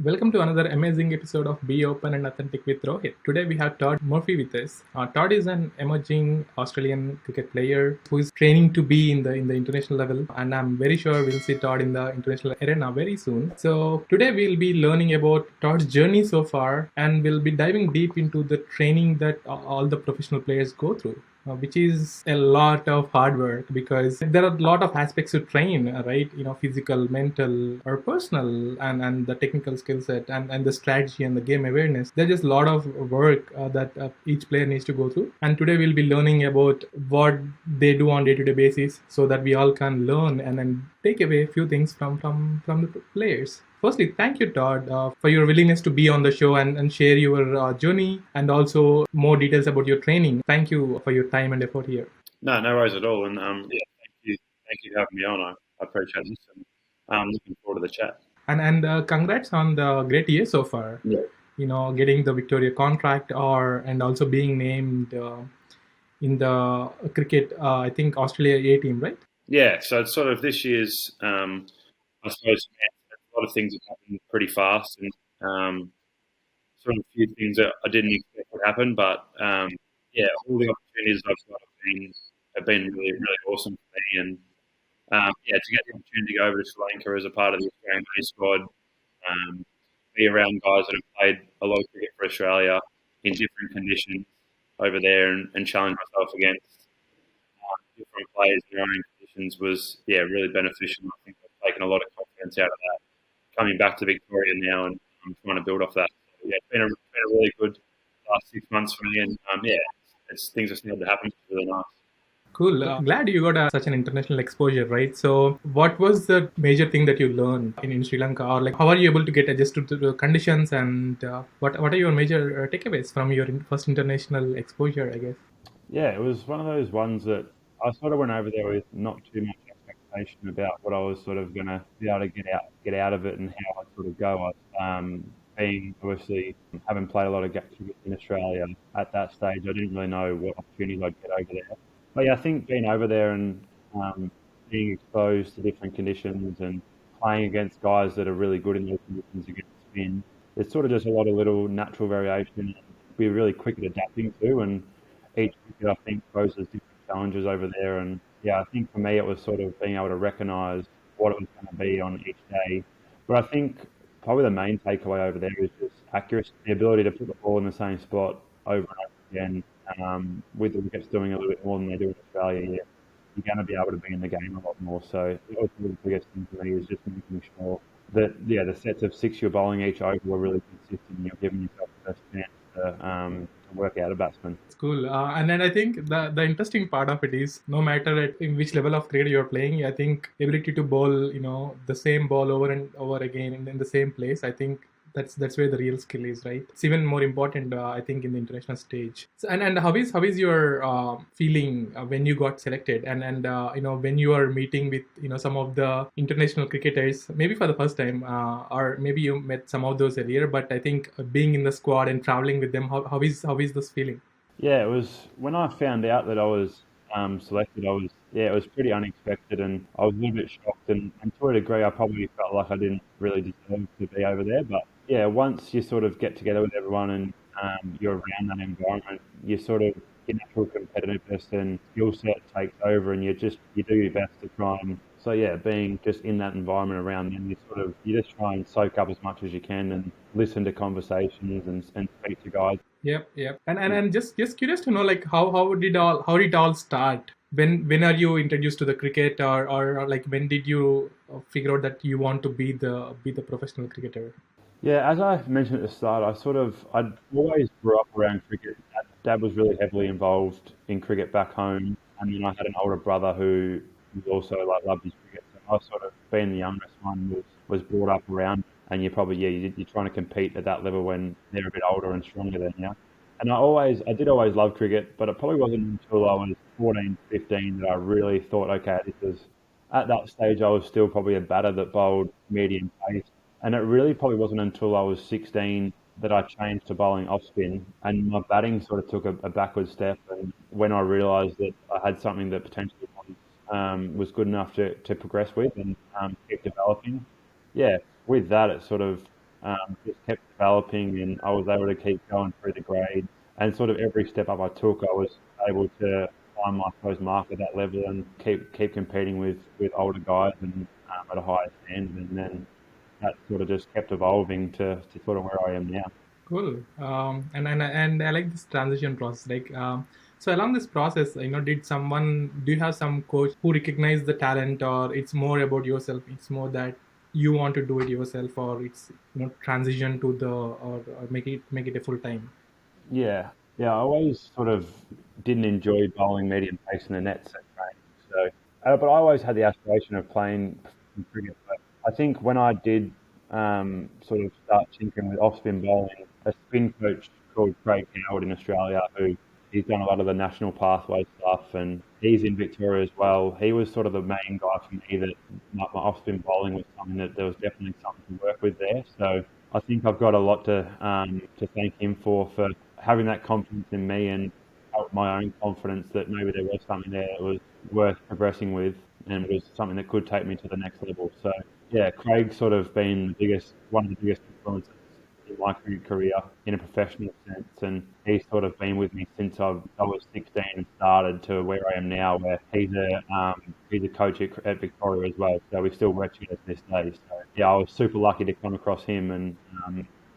Welcome to another amazing episode of Be Open and Authentic with Rohit. Today we have Todd Murphy with us. Todd is an emerging Australian cricket player who is training to be in the international level, and I'm very sure we'll see Todd in the international arena very soon. So today we'll be learning about Todd's journey so far, and we'll be diving deep into the training that all the professional players go through. Which is a lot of hard work because there are a lot of aspects to train, right? Physical, mental, or personal, and the technical skill set and the strategy and the game awareness. There's just a lot of work that each player needs to go through. And today we'll be learning about what they do on day-to-day basis so that we all can learn and then take away a few things from the players. Firstly, thank you, Todd, for your willingness to be on the show and share your journey and also more details about your training. Thank you for your time and effort here. No worries at all. And thank you for having me on. I appreciate this, and I'm looking forward to the chat. And congrats on the great year so far. Yeah. Getting the Victoria contract and also being named in the cricket, I think Australia A team, right? Yeah, so it's sort of this year's, I suppose, a lot of things have happened pretty fast, and sort of a few things that I didn't expect would happen. But all the opportunities I've got have been really, really awesome for me. And to get the opportunity to go over to Sri Lanka as a part of the Australian A squad, be around guys that have played a lot of cricket for Australia in different conditions over there and challenge myself against different players in their own conditions was really beneficial. I think I've taken a lot of confidence out of that coming back to Victoria now, and I'm trying to build off that. So, it's been a really good last 6 months for me, and things just need to happen. It's really nice. Cool. Glad you got such an international exposure, right? So, what was the major thing that you learned in Sri Lanka, or like how are you able to get adjusted to the conditions, and what are your major takeaways from your first international exposure? I guess. Yeah, it was one of those ones that I sort of went over there with not too much expectation about what I was sort of going to be able to get out of it and how I'd sort of go. Being obviously having played a lot of cricket in Australia at that stage, I didn't really know what opportunities I'd get over there. But yeah, I think being over there and being exposed to different conditions and playing against guys that are really good in those conditions against spin, it's sort of just a lot of little natural variation. We're really quick at adapting to, and each cricket I think poses different challenges over there. And yeah, I think for me it was sort of being able to recognise what it was going to be on each day. But I think probably the main takeaway over there is just accuracy, the ability to put the ball in the same spot over and over again. With the wickets doing a little bit more than they do in Australia, you're going to be able to be in the game a lot more. So that was the biggest thing for me, is just making sure that the sets of six you're bowling each over were really consistent. You're giving yourself the best chance to work out a batsman. It's cool. And then I think the interesting part of it is no matter in which level of cricket you're playing, I think ability to bowl, the same ball over and over again in the same place, I think that's where the real skill is, right? It's even more important, I think, in the international stage. So, and how is your feeling when you got selected, and when you are meeting with some of the international cricketers, maybe for the first time, or maybe you met some of those earlier, but I think being in the squad and traveling with them, how is this feeling? Yeah, it was when I found out that I was selected. It was pretty unexpected, and I was a little bit shocked. And to a degree, I probably felt like I didn't really deserve to be over there. But yeah, once you sort of get together with everyone and you're around that environment, you sort of your natural competitiveness and skill set takes over, and you do your best to try and. So yeah, being just in that environment around them, you just try and soak up as much as you can and listen to conversations and speak to guys. Yep. And just curious to know, like how did all start? When are you introduced to the cricket, or like when did you figure out that you want to be the professional cricketer? Yeah, as I mentioned at the start, I'd always grew up around cricket. Dad was really heavily involved in cricket back home, and then I had an older brother who also loved his cricket. So I sort of, being the youngest one, was brought up around. And you're probably you're trying to compete at that level when they're a bit older and stronger than you. And I did always love cricket, but it probably wasn't until I was 14, 15 that I really thought, okay, at that stage I was still probably a batter that bowled medium pace. And it really probably wasn't until I was 16 that I changed to bowling off spin, and my batting sort of took a backward step. And when I realised that I had something that potentially was good enough to progress with and keep developing, yeah, with that, it sort of just kept developing, and I was able to keep going through the grades. And sort of every step up I took, I was able to find my first mark at that level and keep competing with older guys and at a higher standard. And then that sort of just kept evolving to sort of where I am now. Cool. And I like this transition process. So along this process, do you have some coach who recognize the talent, or it's more about yourself? It's more that you want to do it yourself, or it's transition to the or make it a full time. Yeah, yeah. I always sort of didn't enjoy bowling medium pace in the nets at training. So, but I always had the aspiration of playing cricket. But I think when I did sort of start tinkering with off-spin bowling, a spin coach called Craig Howard in Australia, who he's done a lot of the national pathway stuff, and he's in Victoria as well. He was sort of the main guy for me that my off-spin bowling was something that there was definitely something to work with there. So I think I've got a lot to thank him for having that confidence in me and help my own confidence that maybe there was something there that was worth progressing with and was something that could take me to the next level. So yeah, Craig's sort of been one of the biggest influences in my career in a professional sense, and he's sort of been with me since I was 16 and started to where I am now, where he's a coach at Victoria as well. So we still work together to this day. So yeah, I was super lucky to come across him and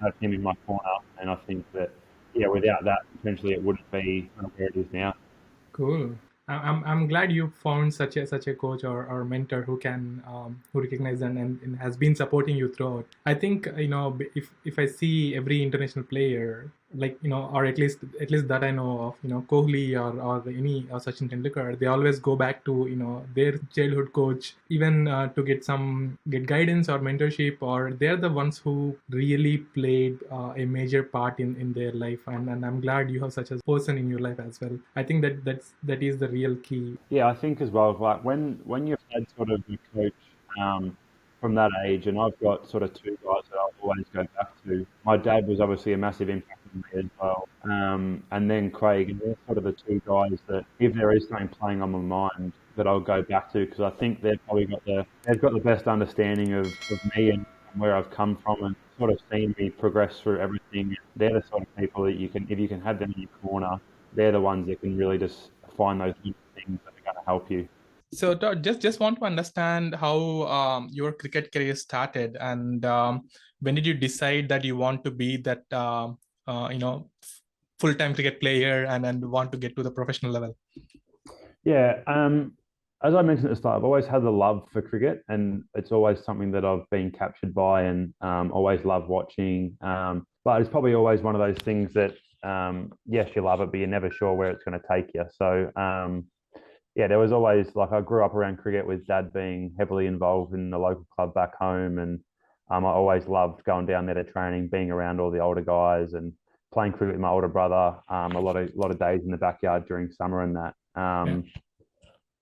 have him in my corner, and I think that yeah, without that, potentially it wouldn't be where it is now. Cool. I'm glad you found such a coach or mentor who recognizes and has been supporting you throughout. I think if I see every international player, or at least that I know of, Kohli or any or Sachin Tendulkar, they always go back to their childhood coach, even to get guidance or mentorship, or they're the ones who really played a major part in their life. And I'm glad you have such a person in your life as well. I think that is the real key. Yeah, I think as well, like when you've had sort of a coach from that age, and I've got sort of two guys that I'll always go back to. My dad was obviously a massive impact on me as well, and then Craig, and they're sort of the two guys that if there is something playing on my mind, that I'll go back to because I think they've got the best understanding of me and where I've come from and sort of seen me progress through everything. They're the sort of people that if you can have them in your corner, they're the ones that can really just find those little things that are going to help you. So Todd, just want to understand how your cricket career started, and when did you decide that you want to be that full-time cricket player and want to get to the professional level? Yeah, as I mentioned at the start, I've always had the love for cricket, and it's always something that I've been captured by and always love watching. But it's probably always one of those things that, yes, you love it, but you're never sure where it's going to take you. So, yeah, there was always I grew up around cricket with dad being heavily involved in the local club back home, and I always loved going down there to training, being around all the older guys, and playing cricket with my older brother. A lot of days in the backyard during summer and that. Yeah.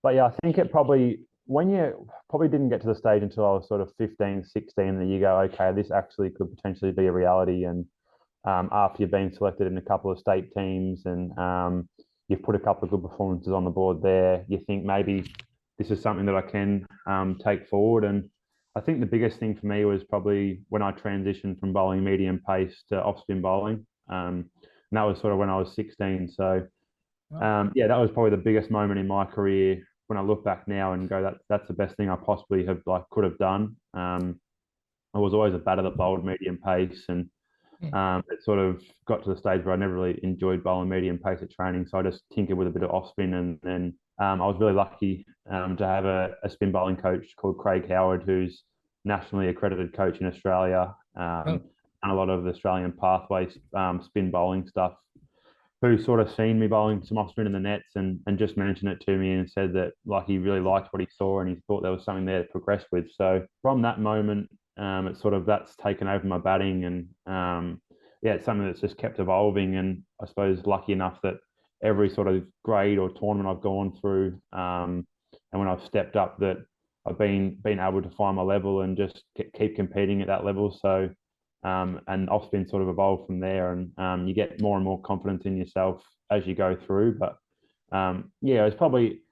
But yeah, I think it probably when you probably didn't get to the stage until I was sort of 15, 16, that you go, okay, this actually could potentially be a reality. And after you've been selected in a couple of state teams and you've put a couple of good performances on the board there, you think maybe this is something that I can take forward. And I think the biggest thing for me was probably when I transitioned from bowling medium pace to off spin bowling. And that was sort of when I was 16. So yeah, that was probably the biggest moment in my career when I look back now and go, that's the best thing I possibly could have done. I was always a batter that bowled medium pace, and it sort of got to the stage where I never really enjoyed bowling medium pace at training, so I just tinkered with a bit of off spin, and then I was really lucky to have a spin bowling coach called Craig Howard, who's nationally accredited coach in Australia, and a lot of the Australian pathway spin bowling stuff, who sort of seen me bowling some off spin in the nets and just mentioned it to me and said that he really liked what he saw and he thought there was something there to progress with. So from that moment, it's sort of that's taken over my batting, and yeah, it's something that's just kept evolving. And I suppose lucky enough that every sort of grade or tournament I've gone through, and when I've stepped up, that I've been able to find my level and just keep competing at that level. So and off spin sort of evolved from there, and you get more and more confidence in yourself as you go through. But yeah, it's probably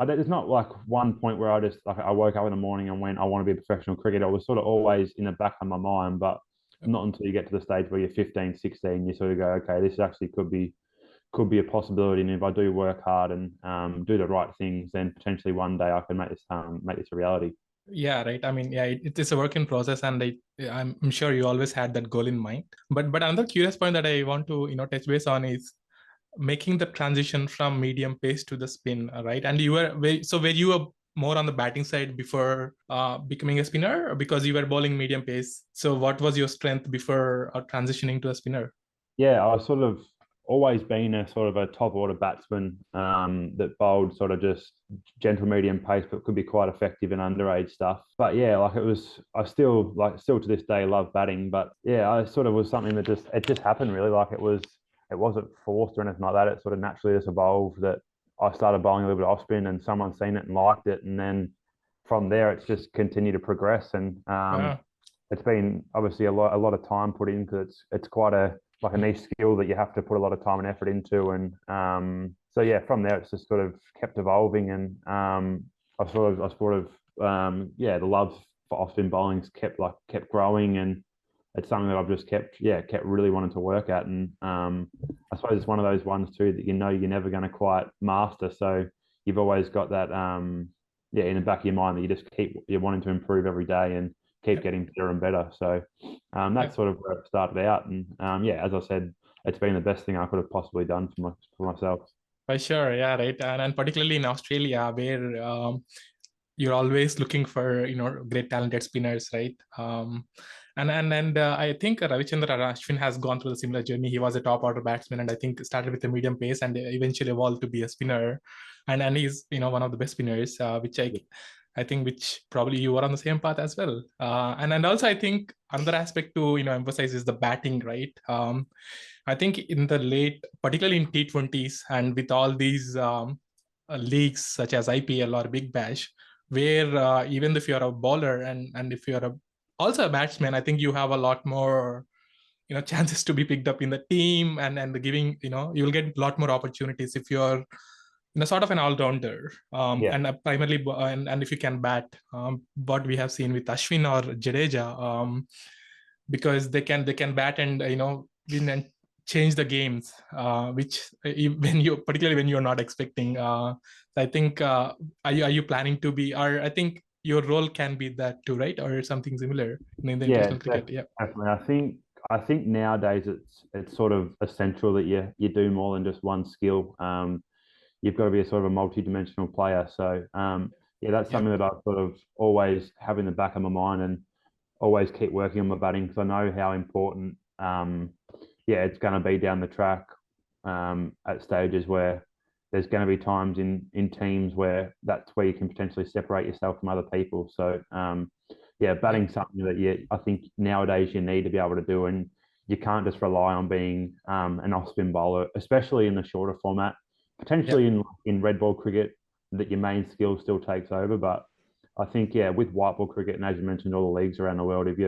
there's not one point where I just I woke up in the morning and went, I want to be a professional cricketer. It was sort of always in the back of my mind, but not until you get to the stage where you're 15, 16, you sort of go, okay, this actually could be a possibility. And if I do work hard and do the right things, then potentially one day I can make this a reality. Yeah, right. I mean, yeah, it is a work in process, and I'm sure you always had that goal in mind. But another curious point that I want to touch base on is making the transition from medium pace to the spin, right? And were you more on the batting side before becoming a spinner, because you were bowling medium pace? So what was your strength before transitioning to a spinner? Yeah, I sort of always been a sort of a top order batsman that bowled sort of just gentle medium pace, but could be quite effective in underage stuff. But yeah, like I still to this day love batting. But yeah, I sort of was something that just happened really. Like it wasn't forced or anything like that. It sort of naturally just evolved that I started bowling a little bit off spin, and someone seen it and liked it, and then from there it's just continued to progress. And it's been obviously a lot of time put in, because it's quite a niche skill that you have to put a lot of time and effort into. And so yeah, from there it's just sort of kept evolving, and the love for off spin bowling's kept growing, and it's something that I've just kept really wanting to work at. And I suppose it's one of those ones too that you're never going to quite master, so you've always got that in the back of your mind that you're wanting to improve every day and keep getting better and better. So that's sort of where it started out. And as I said, it's been the best thing I could have possibly done for myself. For sure, yeah, right. And particularly in Australia, where you're always looking for great talented spinners, right? And I think Ravichandra Ashwin has gone through a similar journey. He was a top order batsman, and I think started with a medium pace and eventually evolved to be a spinner. And he's one of the best spinners, I think which probably you were on the same path as well. And also I think another aspect to emphasize is the batting, right? I think in the late, particularly in T20s and with all these leagues such as IPL or Big Bash, where even if you're a bowler and if you're also a batsman, I think you have a lot more chances to be picked up in the team, and giving you'll get a lot more opportunities if you're sort of an all-rounder, and primarily and if you can bat, what we have seen with Ashwin or Jadeja, because they can bat and win and change the games, which particularly when you're not expecting. I think are you planning to be, or I think your role can be that too, right? Or something similar in the international cricket. Yeah, definitely. I think nowadays it's sort of essential that you do more than just one skill. You've got to be a sort of a multi-dimensional player. So that's something that I sort of always have in the back of my mind, and always keep working on my batting, because I know how important it's going to be down the track at stages where there's going to be times in teams where that's where you can potentially separate yourself from other people. So batting's something that I think nowadays you need to be able to do, and you can't just rely on being an off-spin bowler, especially in the shorter format. Potentially in red ball cricket, that your main skill still takes over. But I think with white ball cricket, and as you mentioned, all the leagues around the world, if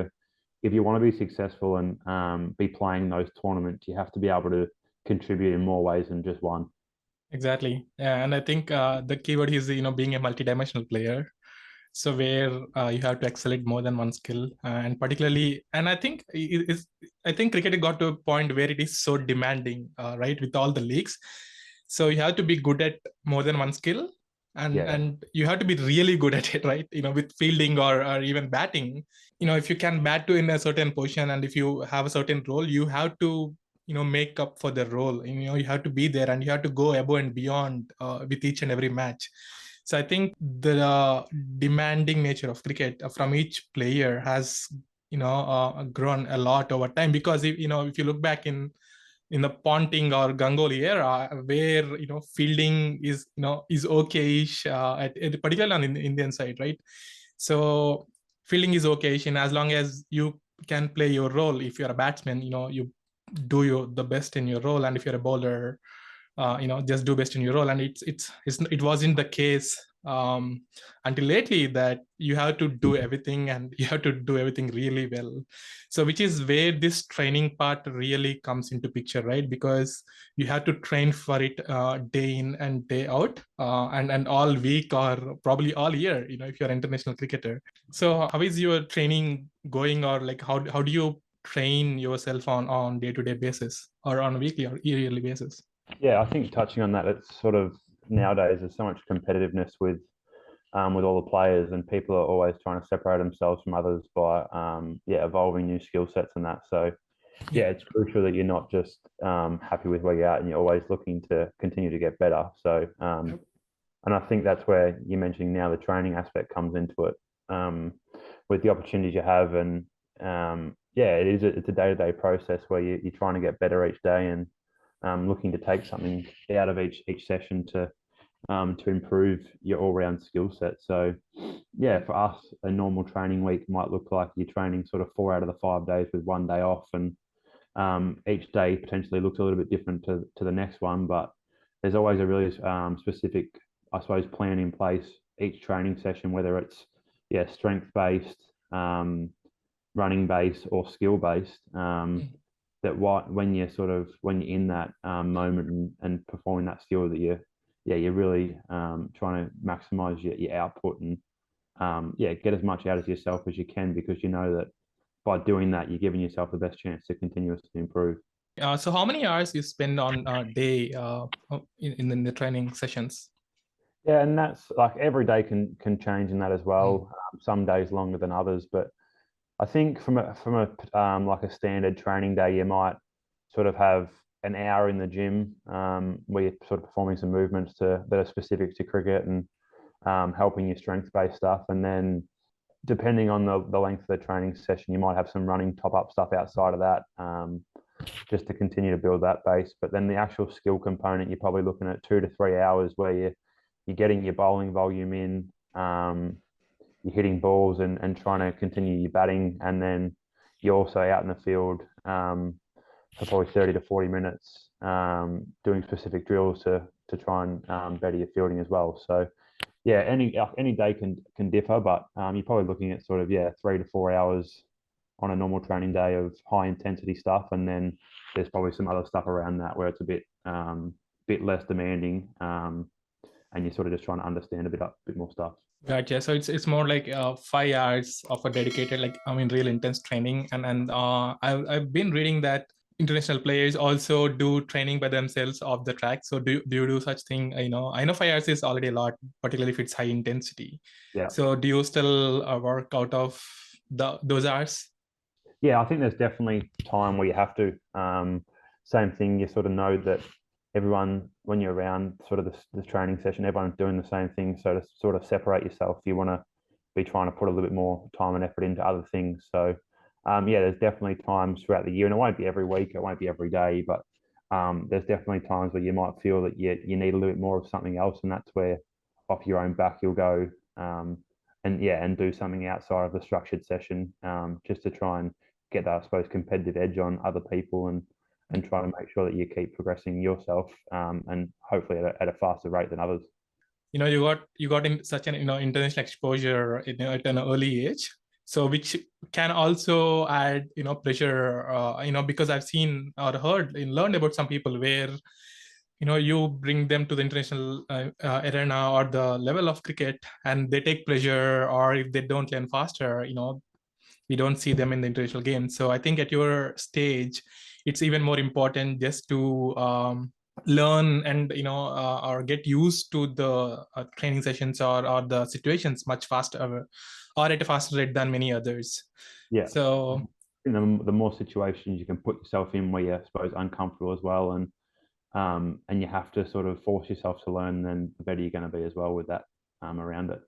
you want to be successful and be playing those tournaments, you have to be able to contribute in more ways than just one. Exactly. And I think the keyword is being a multidimensional player. So where you have to excel at more than one skill, and particularly, and I think cricket got to a point where it is so demanding, right, with all the leagues. So you have to be good at more than one skill, and you have to be really good at it, right? With fielding or even batting. If you can bat to in a certain position, and if you have a certain role, you have to make up for the role. You have to be there, and you have to go above and beyond with each and every match. So I think the demanding nature of cricket from each player has grown a lot over time, because if you look back in the Ponting or Ganguly era, where fielding is okayish, particularly on the Indian side, right? So fielding is okayish, and as long as you can play your role, if you're a batsman, you do the best in your role, and if you're a bowler, just do best in your role. And it wasn't the case until lately, that you have to do everything, and you have to do everything really well. So which is where this training part really comes into picture, right? Because you have to train for it day in and day out, and all week, or probably all year, if you're an international cricketer. So how is your training going, or like how do you train yourself on day-to-day basis or on a weekly or yearly basis? Yeah, I think touching on that, it's sort of nowadays there's so much competitiveness with all the players, and people are always trying to separate themselves from others by evolving new skill sets and that. So yeah, it's crucial that you're not just happy with where you're at, and you're always looking to continue to get better. So and I think that's where you're mentioning now the training aspect comes into it, with the opportunities you have, and it's a day-to-day process where you're trying to get better each day, and looking to take something out of each session to improve your all-round skill set. So yeah, for us, a normal training week might look like you're training sort of 4 out of the 5 days with 1 day off, and each day potentially looks a little bit different to the next one, but there's always a really specific, I suppose, plan in place each training session, whether it's strength-based, running based, or skill based. That when you're in that moment and performing that skill, that you're really trying to maximize your output, and get as much out of yourself as you can, because you know that by doing that, you're giving yourself the best chance to continuously improve. So how many hours you spend on a day in the training sessions? Yeah, and that's like every day can change in that as well. Some days longer than others, but I think from a like a standard training day, you might sort of have an hour in the gym where you're sort of performing some movements that are specific to cricket, and helping your strength-based stuff. And then depending on the length of the training session, you might have some running top-up stuff outside of that, just to continue to build that base. But then the actual skill component, you're probably looking at 2 to 3 hours where you're getting your bowling volume in, you're hitting balls and trying to continue your batting, and then you're also out in the field for probably 30 to 40 minutes doing specific drills to try and better your fielding as well. So yeah, any day can differ, but you're probably looking at sort of 3 to 4 hours on a normal training day of high intensity stuff, and then there's probably some other stuff around that where it's a bit less demanding, and you're sort of just trying to understand a bit more stuff. Gotcha. So it's more like 5 hours of a dedicated, real intense training, and I've been reading that international players also do training by themselves off the track. So do you do such thing? I know 5 hours is already a lot, particularly if it's high intensity. Yeah. So do you still work out of those hours? Yeah, I think there's definitely time where you have to. Same thing, you sort of know that everyone, when you're around sort of the training session, everyone's doing the same thing. So to sort of separate yourself, you want to be trying to put a little bit more time and effort into other things. So there's definitely times throughout the year, and it won't be every week, it won't be every day, but there's definitely times where you might feel that you need a little bit more of something else, and that's where off your own back you'll go and do something outside of the structured session, just to try and get that, I suppose, competitive edge on other people, and try to make sure that you keep progressing yourself, and hopefully at a faster rate than others. You got in such an international exposure at an early age, so which can also add pressure, because I've seen or heard and learned about some people where you bring them to the international arena or the level of cricket, and they take pleasure, or if they don't learn faster, we don't see them in the international game. So I think at your stage, it's even more important just to learn and or get used to the training sessions or the situations much faster, or at a faster rate than many others. Yeah. So the more situations you can put yourself in where you're, I suppose, uncomfortable as well, and you have to sort of force yourself to learn, then the better you're going to be as well with that around it.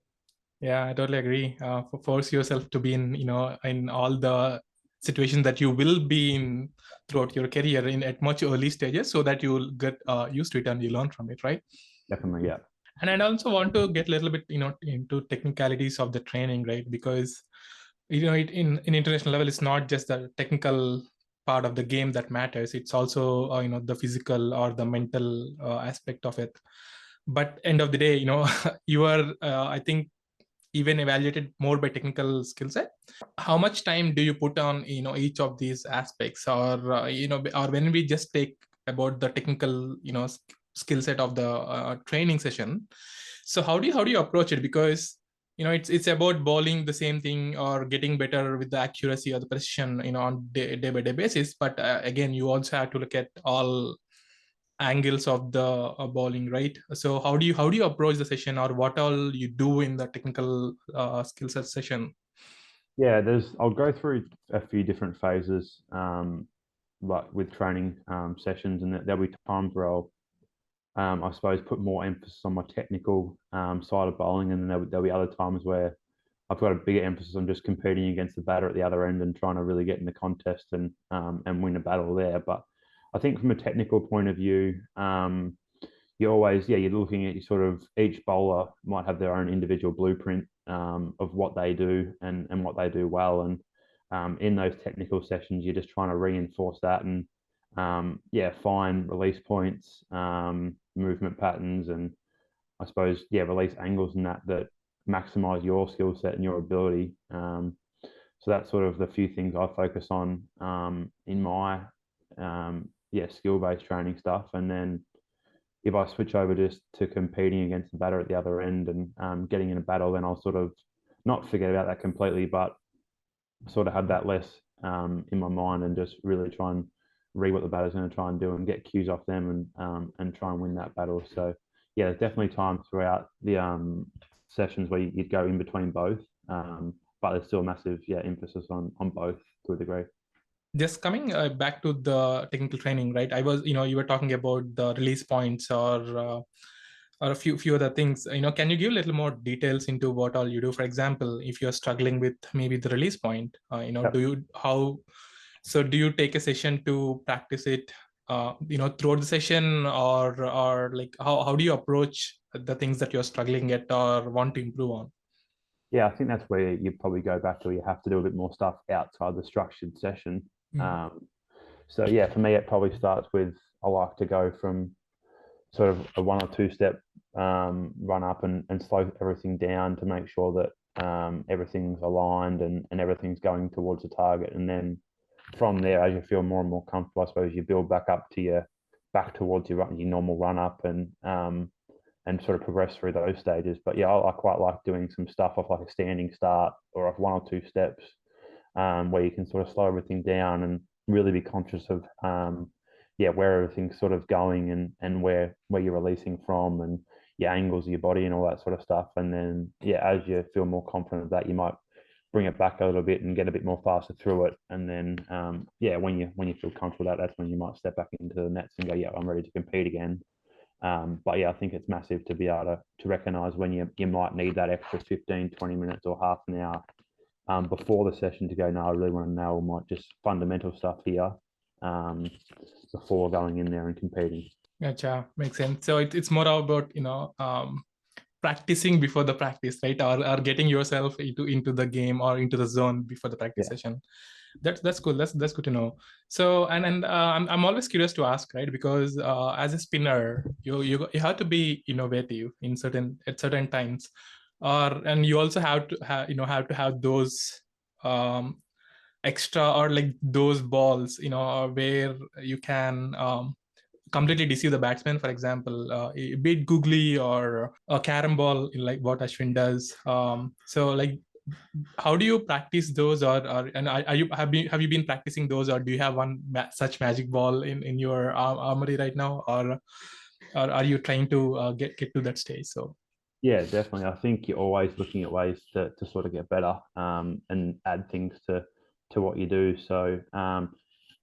Yeah, I totally agree. Force yourself to be in in all the situations that you will be in throughout your career at much early stages, so that you will get used to it and you learn from it, right? Definitely, yeah. And I also want to get a little bit into technicalities of the training, right? Because in international level, it's not just the technical part of the game that matters. It's also the physical or the mental aspect of it. But end of the day, you are I think even evaluated more by technical skill set. How much time do you put on each of these aspects, or or when we just take about the technical skill set of the training session, so how do you approach it? Because it's about bowling the same thing or getting better with the accuracy or the precision, on day by day basis. But again, you also have to look at all angles of the bowling, right? So how do you approach the session, or what all you do in the technical skill set session? Yeah, I'll go through a few different phases, like with training sessions, and there'll be times where I'll, I suppose, put more emphasis on my technical side of bowling, and then there'll be other times where I've got a bigger emphasis on just competing against the batter at the other end and trying to really get in the contest and win a battle there. But I think from a technical point of view, you always, you're looking at sort of each bowler might have their own individual blueprint of what they do and what they do well. And in those technical sessions, you're just trying to reinforce that and find release points, movement patterns, and I suppose release angles and that maximize your skill set and your ability. So that's sort of the few things I focus on in my skill based training stuff, and then if I switch over just to competing against the batter at the other end and getting in a battle, then I'll sort of not forget about that completely, but sort of have that less in my mind and just really try and read what the batter's going to try and do and get cues off them and try and win that battle. So yeah, there's definitely times throughout the sessions where you'd go in between both, but there's still a massive emphasis on both to a degree. Just coming back to the technical training, right? You were talking about the release points or a few other things. Can you give a little more details into what all you do? For example, if you're struggling with maybe the release point, Yep. do you take a session to practice it, throughout the session, or like how do you approach the things that you're struggling at or want to improve on? Yeah, I think that's where you probably go back to you have to do a bit more stuff outside the structured session. So for me, it probably starts with I like to go from sort of a 1 or 2 step run up and slow everything down to make sure that everything's aligned and everything's going towards the target. And then from there, as you feel more and more comfortable, I suppose you build back up to back towards your normal run up and sort of progress through those stages. But I quite like doing some stuff off like a standing start or off 1 or 2 steps where you can sort of slow everything down and really be conscious of where everything's sort of going and where you're releasing from and your angles of your body and all that sort of stuff. And then as you feel more confident of that, you might bring it back a little bit and get a bit more faster through it. And then when you feel comfortable with that's when you might step back into the nets and go, I'm ready to compete again. But I think it's massive to be able to recognize when you might need that extra 15, 20 minutes or half an hour before the session to go, no, I really want to nail my just fundamental stuff here before going in there and competing. Gotcha, makes sense. So it's more about practicing before the practice, right? Or getting yourself into the game or into the zone before the practice session. That's cool. That's good to know. So I'm always curious to ask, right? Because as a spinner, you have to be innovative at certain times, and you also have to have those extra or like those balls, where you can completely deceive the batsman. For example, a bit googly or a carom ball, like what Ashwin does. So like, how do you practice those, and have you been practicing those, or do you have such magic ball in your armory right now, or are you trying to get to that stage? So yeah, definitely. I think you're always looking at ways to sort of get better and add things to what you do. So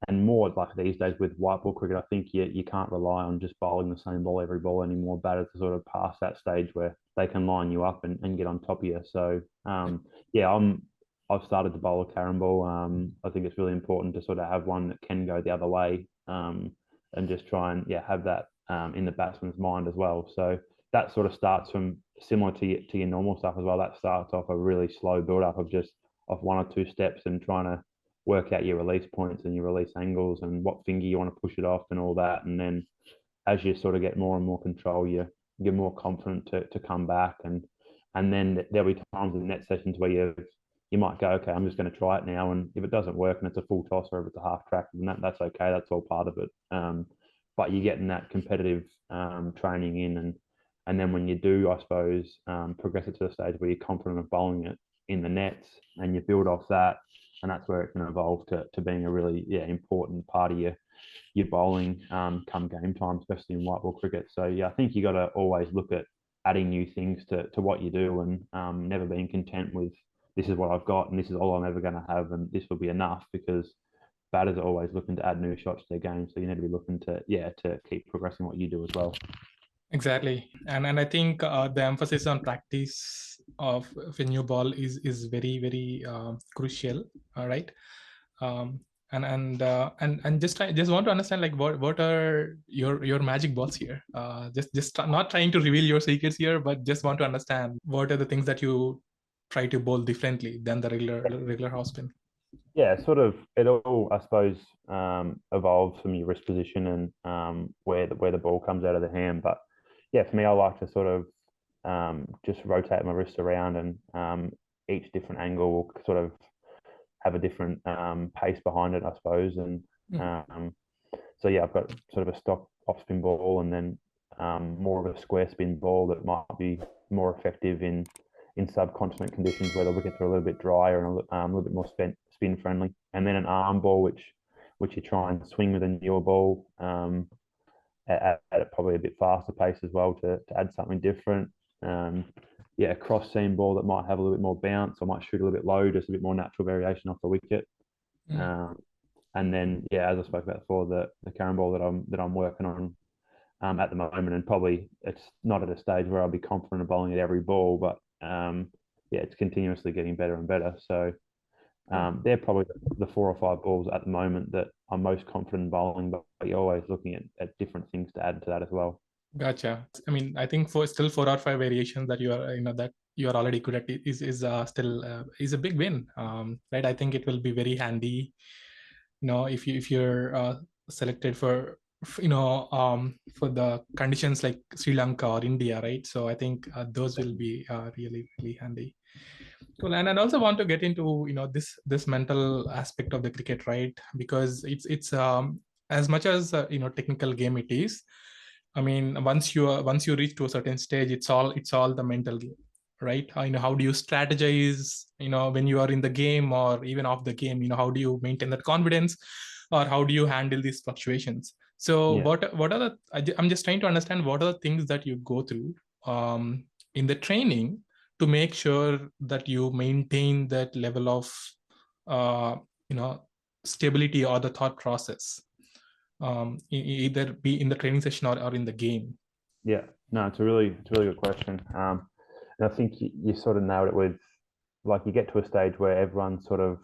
and more like these days with white ball cricket, I think you can't rely on just bowling the same ball every ball anymore. Batters to sort of pass that stage where they can line you up and get on top of you. So I've started to bowl a carom ball. I think it's really important to sort of have one that can go the other way and just try and have that in the batsman's mind as well. So that sort of starts from similar to your normal stuff as well. That starts off a really slow build up of just 1 or 2 steps and trying to work out your release points and your release angles and what finger you want to push it off and all that. And then as you sort of get more and more control, you're more confident to come back. And then there'll be times in net sessions where you might go, okay, I'm just going to try it now. And if it doesn't work and it's a full toss or if it's a half track, then that's okay. That's all part of it. But you're getting that competitive training in And then when you do, I suppose, progress it to the stage where you're confident of bowling it in the nets, and you build off that, and that's where it can evolve to being a really important part of your bowling come game time, especially in white ball cricket. So yeah, I think you got to always look at adding new things to what you do, and never being content with this is what I've got and this is all I'm ever going to have and this will be enough, because batters are always looking to add new shots to their game. So you need to be looking to keep progressing what you do as well. Exactly, and I think the emphasis on practice of a new ball is very crucial. All right, um, and just want to understand, like, what are your magic balls here? Just not trying to reveal your secrets here, but just want to understand what are the things that you try to bowl differently than the regular house spin. Yeah, sort of. It all, I suppose, evolves from your wrist position and where the ball comes out of the hand. But yeah, for me, I like to sort of just rotate my wrist around, and each different angle will sort of have a different pace behind it, I suppose. And so yeah, I've got sort of a stock off spin ball, and then more of a square spin ball that might be more effective in subcontinent conditions where the wickets are a little bit drier and a little bit more spin friendly, and then an arm ball which you try and swing with a newer ball at probably a bit faster pace as well to add something different. A cross seam ball that might have a little bit more bounce, or might shoot a little bit low, just a bit more natural variation off the wicket. And then as I spoke about before, the carrom ball that I'm working on at the moment, and probably it's not at a stage where I'll be confident of bowling at every ball, but it's continuously getting better and better. So they're probably the 4 or 5 balls at the moment that I'm most confident in bowling, but you're always looking at different things to add to that as well. Gotcha. I mean, I think still 4 or 5 variations that you are that you are already good at is still is a big win, right? I think it will be very handy, if you're selected for for the conditions like Sri Lanka or India, right? So I think those will be really handy. Cool. And I also want to get into this mental aspect of the cricket, right? Because it's as much as technical game it is. I mean, once you reach to a certain stage, it's all the mental game, right? How do you strategize? When you are in the game or even off the game, how do you maintain that confidence, or how do you handle these fluctuations? So what are I'm just trying to understand what are the things that you go through in the training to make sure that you maintain that level of stability or the thought process, either be in the training session or in the game. Yeah, no, it's a really good question. And I think you sort of nailed it with, like, you get to a stage where everyone's sort of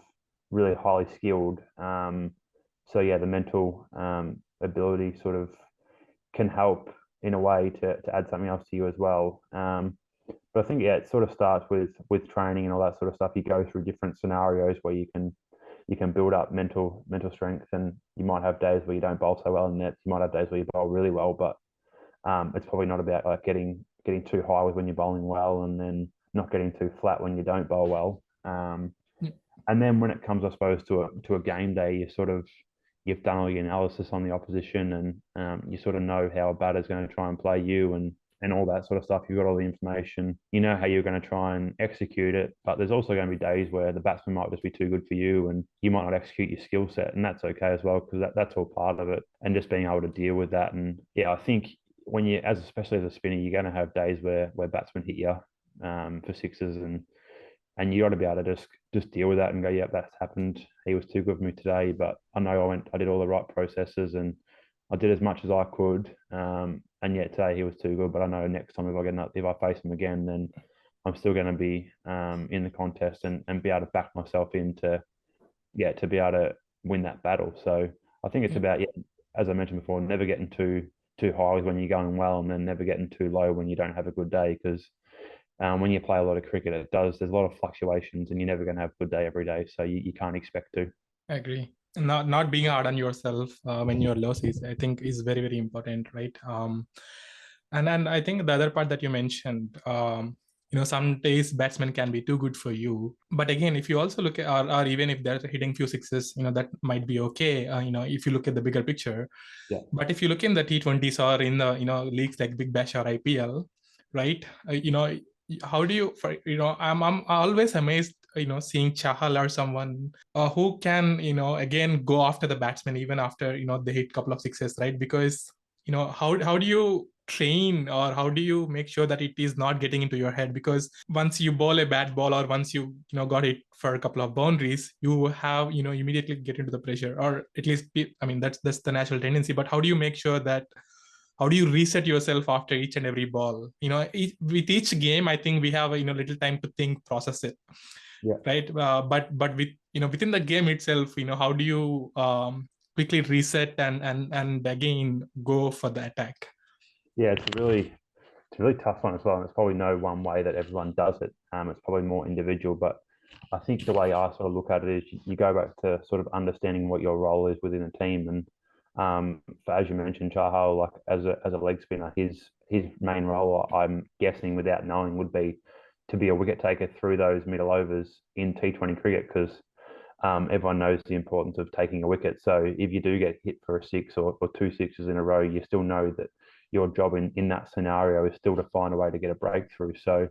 really highly skilled. So yeah, the mental ability sort of can help in a way to add something else to you as well. But I think it sort of starts with training and all that sort of stuff. You go through different scenarios where you can build up mental strength, and you might have days where you don't bowl so well in nets. You might have days where you bowl really well, but it's probably not about like getting too high with when you're bowling well, and then not getting too flat when you don't bowl well. And then when it comes, I suppose, to a game day, you've done all your analysis on the opposition, and you sort of know how a batter's going to try and play you, and all that sort of stuff. You've got all the information. You know how you're going to try and execute it, but there's also going to be days where the batsman might just be too good for you, and you might not execute your skill set, and that's okay as well, because that's all part of it. And just being able to deal with that. And yeah, I think when you, especially as a spinner, you're going to have days where batsmen hit you for sixes, and you got to be able to just deal with that and go, yeah, that's happened. He was too good for me today, but I know I did all the right processes, and I did as much as I could. And yet today he was too good, but I know next time if I face him again, then I'm still going to be in the contest and be able to back myself in to be able to win that battle. So I think it's about, as I mentioned before, never getting too high when you're going well, and then never getting too low when you don't have a good day, because when you play a lot of cricket, there's a lot of fluctuations, and you're never going to have a good day every day, so you can't expect to. I agree. Not being hard on yourself when you're low season, I think, is very important, right? And I think the other part that you mentioned, some days batsmen can be too good for you, but again, if you also look at, or even if they're hitting few sixes, that might be okay. If you look at the bigger picture. Yeah. But if you look in the T20s or in the leagues like Big Bash or IPL, right? How do you, I'm always amazed, seeing Chahal or someone who can, again go after the batsman even after, they hit couple of sixes, right? Because, how do you train, or how do you make sure that it is not getting into your head? Because once you bowl a bad ball, or once got hit for a couple of boundaries, you have, immediately get into the pressure, or at least I mean, that's the natural tendency. But how do you make sure that, how do you reset yourself after each and every ball? With each game, I think we have a little time to think, process it, Yeah. right? But with within the game itself, how do you quickly reset and again go for the attack? Yeah, it's a really tough one as well. And there's probably no one way that everyone does it. It's probably more individual, but I think the way I sort of look at it is you go back to sort of understanding what your role is within a team. And as you mentioned, Chahal, like as a leg spinner, his main role, I'm guessing without knowing, would be to be a wicket taker through those middle overs in T20 cricket, because everyone knows the importance of taking a wicket. So if you do get hit for a six or two sixes in a row, you still know that your job in that scenario is still to find a way to get a breakthrough. So,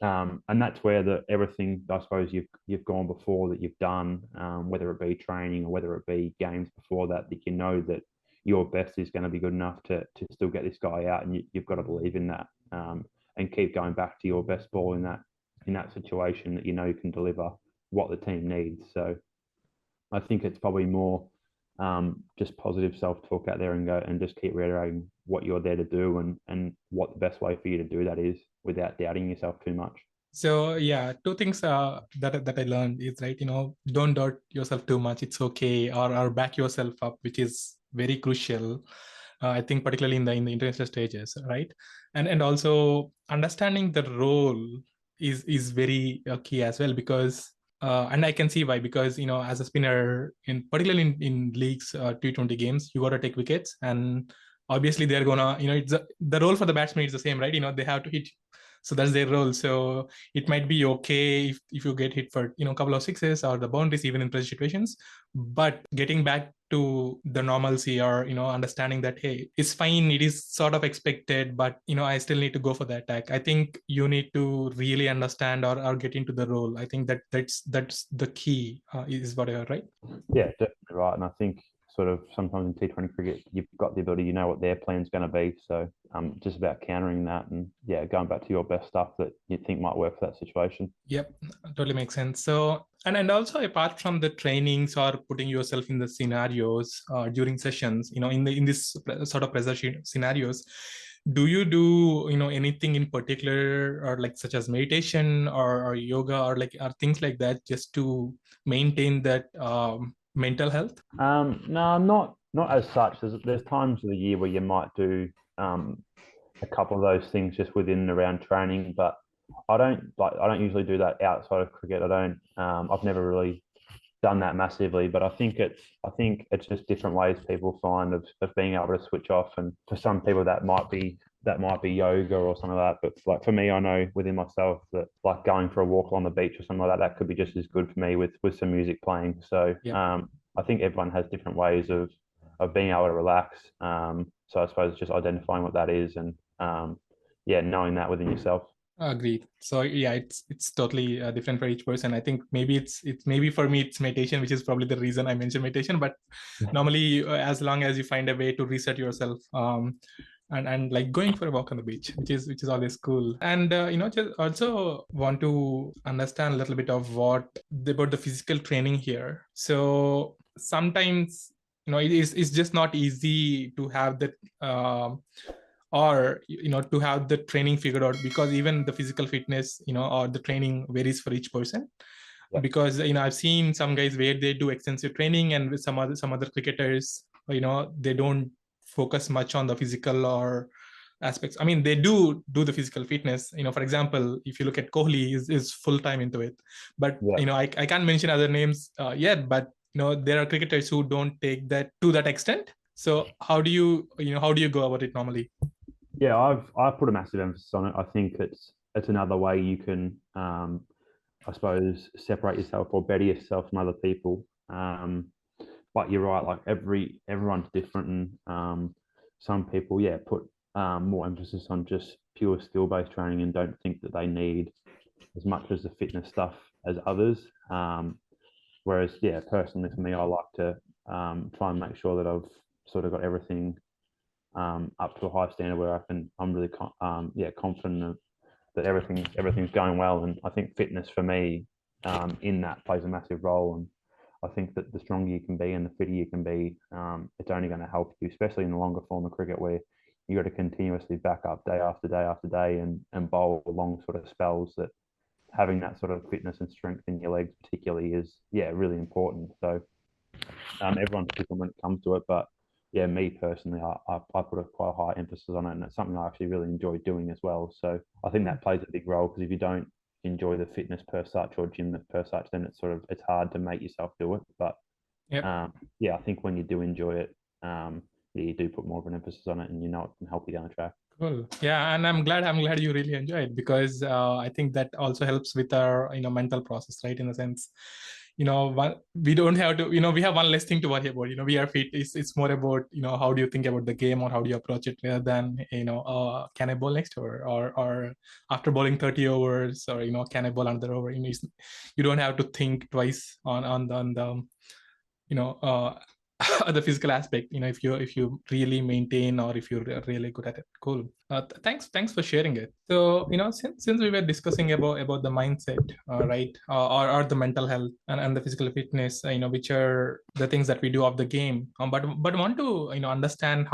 and that's where everything, I suppose, you've gone before that you've done, whether it be training or whether it be games before that you know that your best is going to be good enough to still get this guy out, and you've got to believe in that, and keep going back to your best ball in that situation that you know you can deliver what the team needs. So I think it's probably more just positive self-talk out there, and go and just keep reiterating what you're there to do, and what the best way for you to do that is without doubting yourself too much. So yeah, two things that I learned is, right, don't doubt yourself too much. It's okay, or back yourself up, which is very crucial. I think particularly in the international stages, right? And also understanding the role is very key as well, because and I can see why, because as a spinner, particularly in leagues, T20 games, you got to take wickets, and obviously they're gonna, the role for the batsman is the same, right? They have to hit, so that's their role. So it might be okay if you get hit for a couple of sixes or the boundaries even in pressure situations, but getting back to the normalcy, or understanding that, hey, it's fine, it is sort of expected, but I still need to go for the attack. I think you need to really understand, or get into the role. I think that's the key, is what I heard, right? Yeah, definitely right. And I think sort of sometimes in T20 cricket, you've got the ability, what their plan's going to be. So just about countering that, and yeah, going back to your best stuff that you think might work for that situation. Yep, totally makes sense. So, and also, apart from the trainings or putting yourself in the scenarios during sessions, in this sort of pressure scenarios, do you do anything in particular, or like such as meditation, or yoga, or things like that, just to maintain that mental health? No, not as such. There's times of the year where you might do a couple of those things just within and around training, but I don't usually do that outside of cricket. I've never really done that massively, but I think it's just different ways people find of being able to switch off. And for some people that might be yoga or something like that. But like for me, I know within myself that like going for a walk on the beach or something like that could be just as good for me with some music playing. So Yeah. I think everyone has different ways of being able to relax. So I suppose it's just identifying what that is, and knowing that within yourself. Agreed. So yeah, it's totally different for each person. I think maybe it's maybe for me it's meditation, which is probably the reason I mentioned meditation. But normally, as long as you find a way to reset yourself, and like going for a walk on the beach, which is always cool. And just also want to understand a little bit of about the physical training here. So sometimes it's just not easy to have that. Or to have the training figured out, because even the physical fitness or the training varies for each person. Yeah. Because I've seen some guys where they do extensive training, and with some other cricketers, they don't focus much on the physical or aspects. I mean, they do the physical fitness. For example, if you look at Kohli, is full time into it. But Yeah. I can't mention other names yet, but there are cricketers who don't take that to that extent. So how do you go about it normally? Yeah, I've put a massive emphasis on it. I think it's another way you can, I suppose, separate yourself or better yourself from other people. But you're right, like everyone's different, and some people, put more emphasis on just pure skill-based training and don't think that they need as much as the fitness stuff as others. Whereas, yeah, personally for me, I like to try and make sure that I've sort of got everything up to a high standard where I'm really confident that everything's going well. And I think fitness for me in that plays a massive role. And I think that the stronger you can be and the fitter you can be, it's only going to help you, especially in the longer form of cricket where you got to continuously back up day after day after day and bowl long sort of spells. That having that sort of fitness and strength in your legs particularly is really important. So everyone's different when it comes to it, but yeah, me personally, I put quite a high emphasis on it, and it's something I actually really enjoy doing as well. So I think that plays a big role, because if you don't enjoy the fitness per such or gym per such, then it's hard to make yourself do it. But I think when you do enjoy it, you do put more of an emphasis on it, and you know it can help you down the track. Cool. Yeah, and I'm glad you really enjoy it, because I think that also helps with our mental process, right? In the sense, we don't have to, we have one less thing to worry about. We are fit. It's more about how do you think about the game, or how do you approach it, rather than can I bowl next over, or after bowling 30 overs, or can I bowl another over. You don't have to think twice on the the physical aspect, if you really maintain, or if you're really good at it. Cool. Thanks for sharing it. So since we were discussing about the mindset, right, or the mental health and the physical fitness, which are the things that we do of the game, but want to understand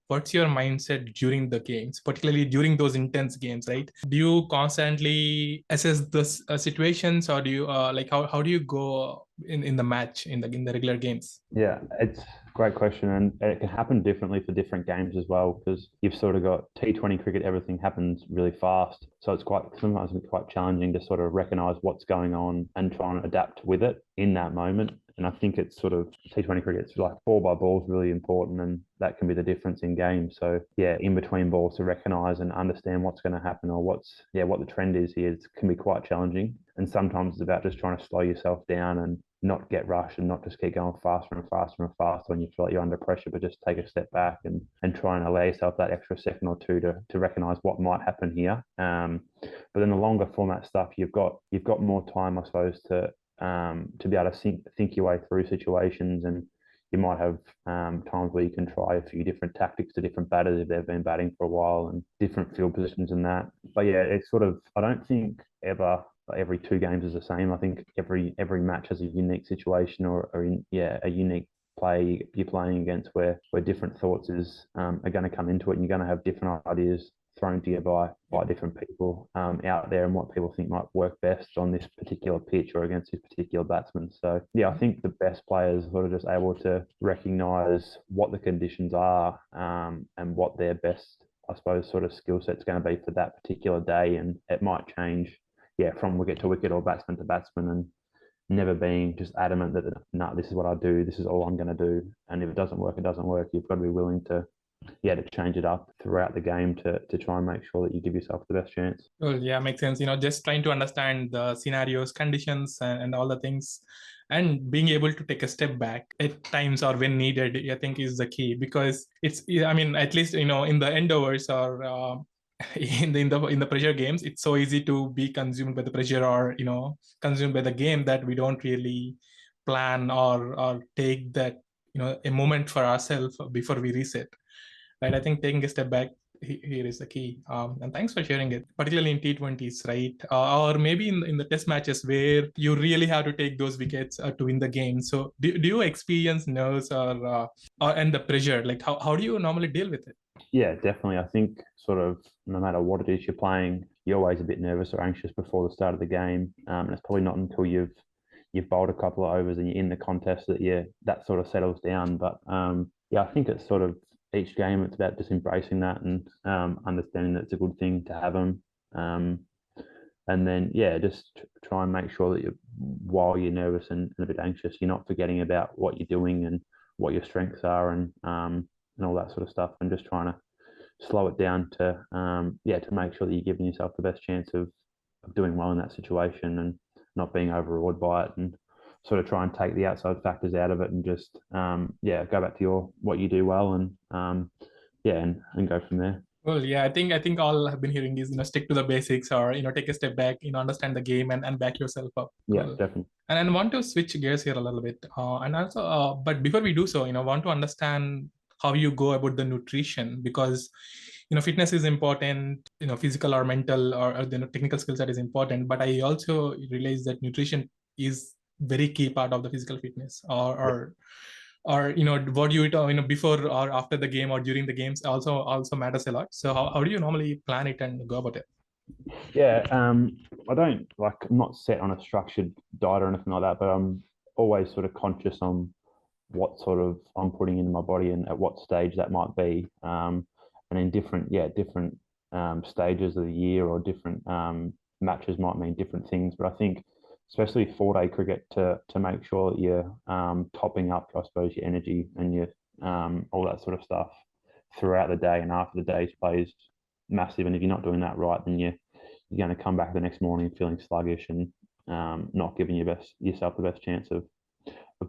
what's your mindset during the games, particularly during those intense games, right? Do you constantly assess the situations, or do you how do you go in the match, in the regular games? Yeah, it's a great question, and it can happen differently for different games as well, because you've sort of got T20 cricket, everything happens really fast, so sometimes it's quite challenging to sort of recognise what's going on and try and adapt with it in that moment. And I think it's sort of T20 cricket, it's like ball by ball is really important, and that can be the difference in games. So yeah, in between balls, to recognise and understand what's going to happen, or what the trend is here, can be quite challenging. And sometimes it's about just trying to slow yourself down and not get rushed, and not just keep going faster and faster and faster when you feel like you're under pressure, but just take a step back and try and allow yourself that extra second or two to recognise what might happen here. But in the longer format stuff, you've got more time, I suppose, to be able to think your way through situations, and you might have times where you can try a few different tactics to different batters if they've been batting for a while, and different field positions and that. But yeah, it's sort of, I don't think every two games is the same. I think every match has a unique situation, or a unique play you're playing against, where different thoughts are going to come into it, and you're going to have different ideas thrown to you by different people out there, and what people think might work best on this particular pitch or against this particular batsman. So yeah, I think the best players are sort of just able to recognise what the conditions are, and what their best, I suppose, sort of skill set's going to be for that particular day. And it might change, from wicket to wicket or batsman to batsman, and never being just adamant that, no, this is what I do, this is all I'm going to do. And if it doesn't work, it doesn't work. You've got to be willing to change it up throughout the game to try and make sure that you give yourself the best chance. Well, yeah, makes sense. Just trying to understand the scenarios, conditions, and all the things, and being able to take a step back at times or when needed, I think is the key, because it's, at least, in the end overs, or in the pressure games, it's so easy to be consumed by the pressure, or consumed by the game, that we don't really plan or take that a moment for ourselves before we reset, right? I think taking a step back here is the key. And thanks for sharing it, particularly in T20s, right? Or maybe in the test matches where you really have to take those wickets to win the game. So do you experience nerves or and the pressure? Like how do you normally deal with it? Yeah, definitely. I think sort of no matter what it is you're playing, you're always a bit nervous or anxious before the start of the game. And it's probably not until you've bowled a couple of overs and you're in the contest that sort of settles down. But I think it's sort of each game, it's about just embracing that and understanding that it's a good thing to have them. And then, just try and make sure that while you're nervous and a bit anxious, you're not forgetting about what you're doing and what your strengths are, and all that sort of stuff, and just trying to slow it down to make sure that you're giving yourself the best chance of doing well in that situation, and not being overawed by it, and sort of try and take the outside factors out of it, and just go back to what you do well, and and go from there. Well, yeah, I think all I've been hearing is, stick to the basics, or, take a step back, understand the game, and back yourself up. Yeah, Cool. definitely. And I want to switch gears here a little bit. And also, but before we do so, want to understand how you go about the nutrition, because, fitness is important, physical or mental, or technical skill set is important. But I also realize that nutrition is very key part of the physical fitness, or what you eat, before or after the game or during the games also matters a lot. So how do you normally plan it and go about it? Yeah, I don't like. I'm not set on a structured diet or anything like that, but I'm always sort of conscious on what sort of I'm putting into my body and at what stage that might be. And in different stages of the year or different matches might mean different things. But I think, especially 4-day cricket, to make sure that you're topping up, I suppose, your energy and your all that sort of stuff throughout the day and after the day's play is massive. And if you're not doing that right, then you're going to come back the next morning feeling sluggish and not giving yourself the best chance of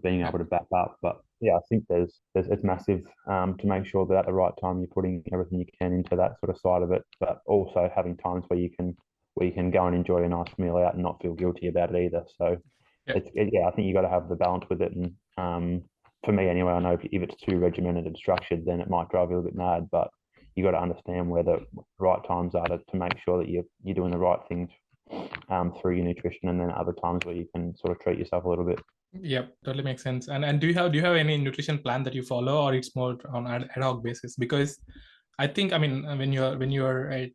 being able to back up. But yeah, I think there's it's massive to make sure that at the right time you're putting everything you can into that sort of side of it, but also having times where you can go and enjoy a nice meal out and not feel guilty about it either. So yeah, I think you got to have the balance with it. And for me anyway, I know if it's too regimented and structured, then it might drive you a little bit mad. But you got to understand where the right times are to make sure that you're doing the right things through your nutrition, and then other times where you can sort of treat yourself a little bit. Yep, totally makes sense. And do you have any nutrition plan that you follow, or it's more on ad hoc basis? Because I think, I mean, when you're as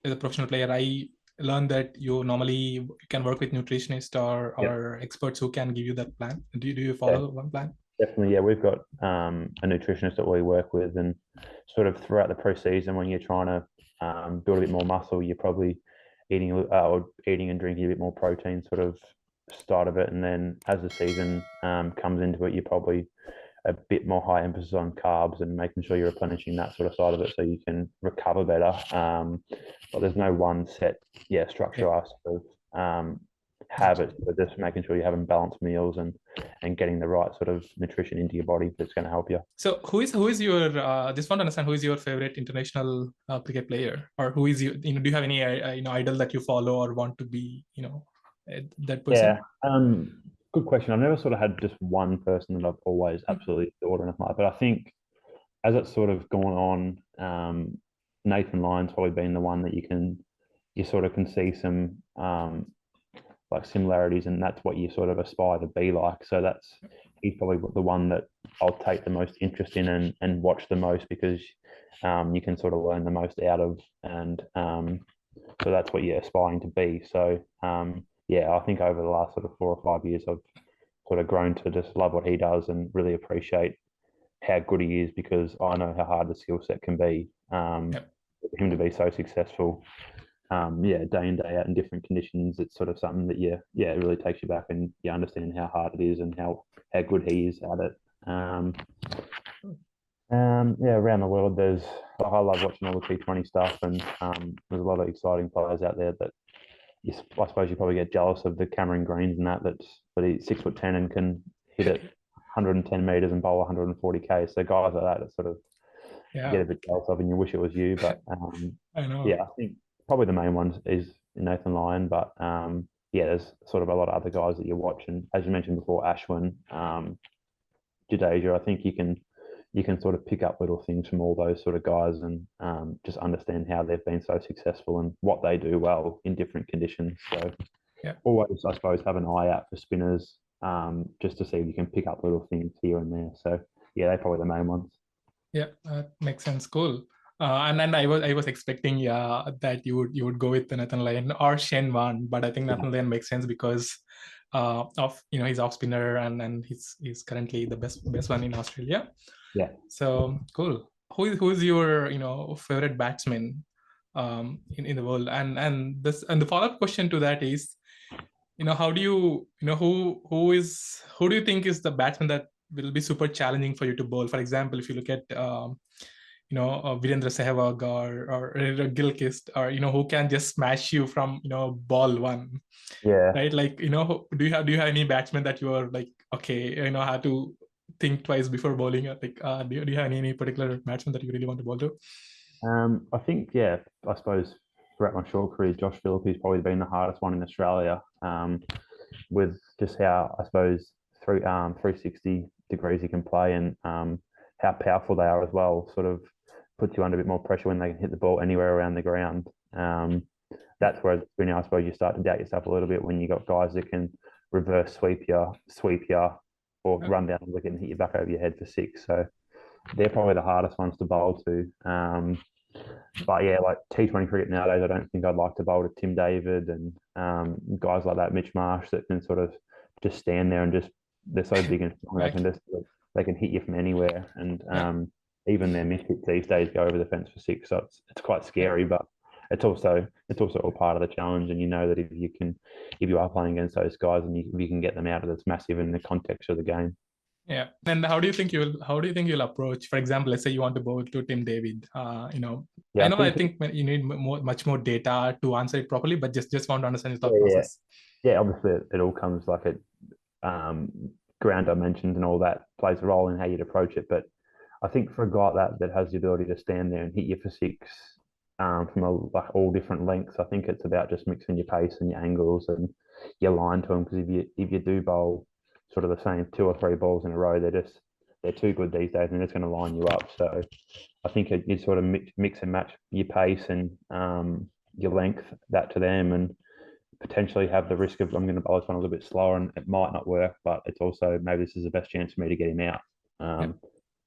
a professional player, I learned that you normally can work with nutritionists or experts who can give you that plan. Do you follow one plan? Definitely, yeah. We've got a nutritionist that we work with, and sort of throughout the pre-season, when you're trying to build a bit more muscle, you're probably eating and drinking a bit more protein, sort of start of it, and then as the season comes into it, you're probably a bit more high emphasis on carbs and making sure you're replenishing that sort of side of it so you can recover better. But there's no one set structure I sort of have it, but just making sure you're having balanced meals and getting the right sort of nutrition into your body that's going to help you. So who is your just want to understand, who is your favorite international cricket player, or who is do you have any idol that you follow or want to be that person? Yeah, good question. I've never sort of had just one person that I've always absolutely adored and admired, but I think as it's sort of gone on, Nathan Lyon's probably been the one that you sort of can see some like similarities, and that's what you sort of aspire to be like. So he's probably the one that I'll take the most interest in and watch the most, because you can sort of learn the most out of, and so that's what you're aspiring to be. So yeah, I think over the last sort of 4 or 5 years, I've sort of grown to just love what he does and really appreciate how good he is, because I know how hard the skill set can be. For him to be so successful, day in, day out in different conditions, it's sort of something that it really takes you back, and you understand how hard it is and how good he is at it. Around the world, I love watching all the T20 stuff, and there's a lot of exciting players out there that I suppose you probably get jealous of, the Cameron Greens and but he's 6'10" and can hit it 110 meters and bowl 140 k. So guys like that sort of get a bit jealous of, and you wish it was you. But I know. I think probably the main one is Nathan Lyon, but there's sort of a lot of other guys that you watch, and as you mentioned before, Ashwin, Jadeja. I think you can sort of pick up little things from all those sort of guys, and just understand how they've been so successful and what they do well in different conditions. So always, I suppose, have an eye out for spinners, just to see if you can pick up little things here and there. So they're probably the main ones. Yeah, makes sense. Cool. And then I was expecting that you would go with Nathan Lyon or Shen Wan, but I think Nathan Lyon makes sense because of he's off spinner, and he's currently the best one in Australia. Yeah. So cool. Who's your favorite batsman in the world? And the follow-up question to that is, how do you who do you think is the batsman that will be super challenging for you to bowl? For example, if you look at Virendra Sehwag or Gilchrist, or who can just smash you from ball one. Yeah. Right. Like do you have any batsman that you are like, okay, how to think twice before bowling? Like do you have any particular batsman that you really want to bowl to? I think, I suppose throughout my short career, Josh Phillippe's probably been the hardest one in Australia, with just how, I suppose, 360 degrees he can play, and how powerful they are as well. Sort of puts you under a bit more pressure when they can hit the ball anywhere around the ground. That's where, I suppose, you start to doubt yourself a little bit when you got guys that can reverse sweep you, or run down the wicket and hit you back over your head for six. So they're probably the hardest ones to bowl to. But yeah, like T20 cricket nowadays, I don't think I'd like to bowl to Tim David and guys like that, Mitch Marsh, that can sort of just stand there and they're so big and strong, they can hit you from anywhere. And even their misfits these days go over the fence for six. So it's quite scary, but it's also all part of the challenge. And you know that if you are playing against those guys and you can get them out, that's massive in the context of the game. Yeah. And how do you think you'll approach, for example, let's say you want to bowl to Tim David, I think you need much more data to answer it properly, but just want to understand your thought process. Yeah, obviously it all comes like ground dimensions and all that plays a role in how you'd approach it. But I think for a guy that has the ability to stand there and hit you for six from all different lengths, I think it's about just mixing your pace and your angles and your line to them. Because if you do bowl sort of the same 2 or 3 balls in a row, they're too good these days, and it's going to line you up. So I think you sort of mix and match your pace and your length that to them, and potentially have the risk of, I'm going to bowl this one a little bit slower and it might not work, but it's also, maybe this is the best chance for me to get him out.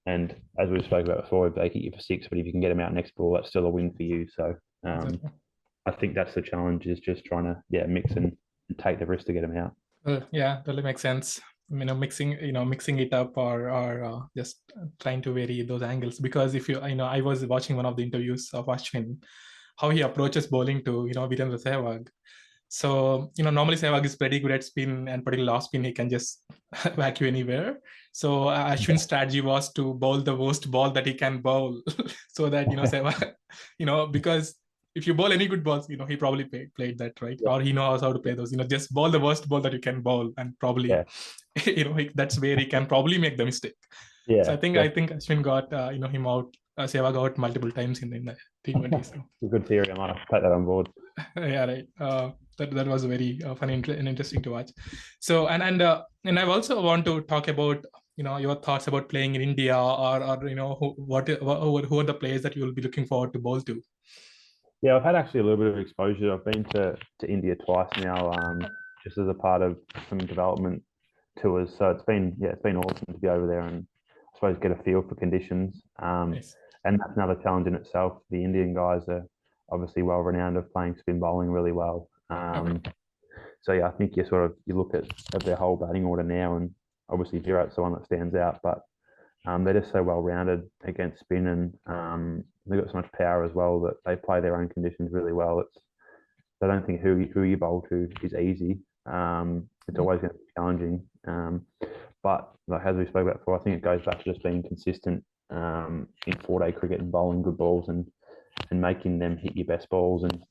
And as we spoke about before, if they hit you for six, but if you can get him out next ball, that's still a win for you. So I think that's the challenge, is just trying to mix and take the risk to get him out. Totally makes sense. Mixing it up or just trying to vary those angles. Because if I was watching one of the interviews of Ashwin, how he approaches bowling to Virendra Sehwag. So normally Sehwag is pretty good at spin, and particularly off spin he can just whack you anywhere. So Ashwin's strategy was to bowl the worst ball that he can bowl, so that Sehwag, because if you bowl any good balls, he probably played that, right? Yeah. Or he knows how to play those. Just bowl the worst ball that you can bowl, and probably, that's where he can probably make the mistake. Yeah. So I think Ashwin got him out, Sehwag out multiple times in the T20. So. It's a good theory. I might have to take that on board. Yeah, right. That was very funny and interesting to watch. So and I also want to talk about your thoughts about playing in India, or who are the players that you will be looking forward to bowl to. Yeah, I've had actually a little bit of exposure. I've been to India twice now, just as a part of some development tours. So it's been awesome to be over there and I suppose get a feel for conditions. Nice. And that's another challenge in itself. The Indian guys are obviously well renowned of playing spin bowling really well. So yeah, I think you look at their whole batting order now, and obviously Virat's the one that stands out, but they're just so well rounded against spin, and they've got so much power as well that they play their own conditions really well. I don't think who you bowl to is easy. It's always going to be challenging. But like as we spoke about before, I think it goes back to just being consistent in 4-day cricket and bowling good balls and making them hit your best balls. And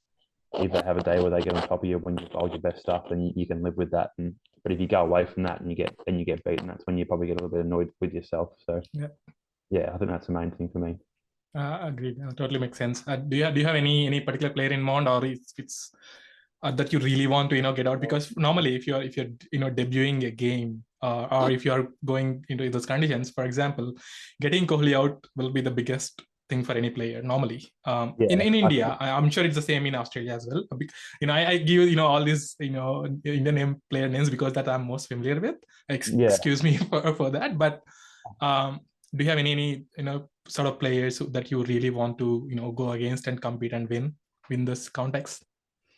if they have a day where they get on top of you when you bowl your best stuff, then you can live with that. But if you go away from that and you get beaten, that's when you probably get a little bit annoyed with yourself. So yeah, I think that's the main thing for me. Agreed. Totally makes sense. Do you have any particular player in mind, or it's that you really want to get out? Because normally if you're debuting a game, or if you are going into those conditions, for example, getting Kohli out will be the biggest thing for any player normally. In India, I'm sure it's the same in Australia as well. I give all these Indian player names because that I'm most familiar with. Excuse me for that, but do you have any sort of players that you really want to go against and compete and win this context?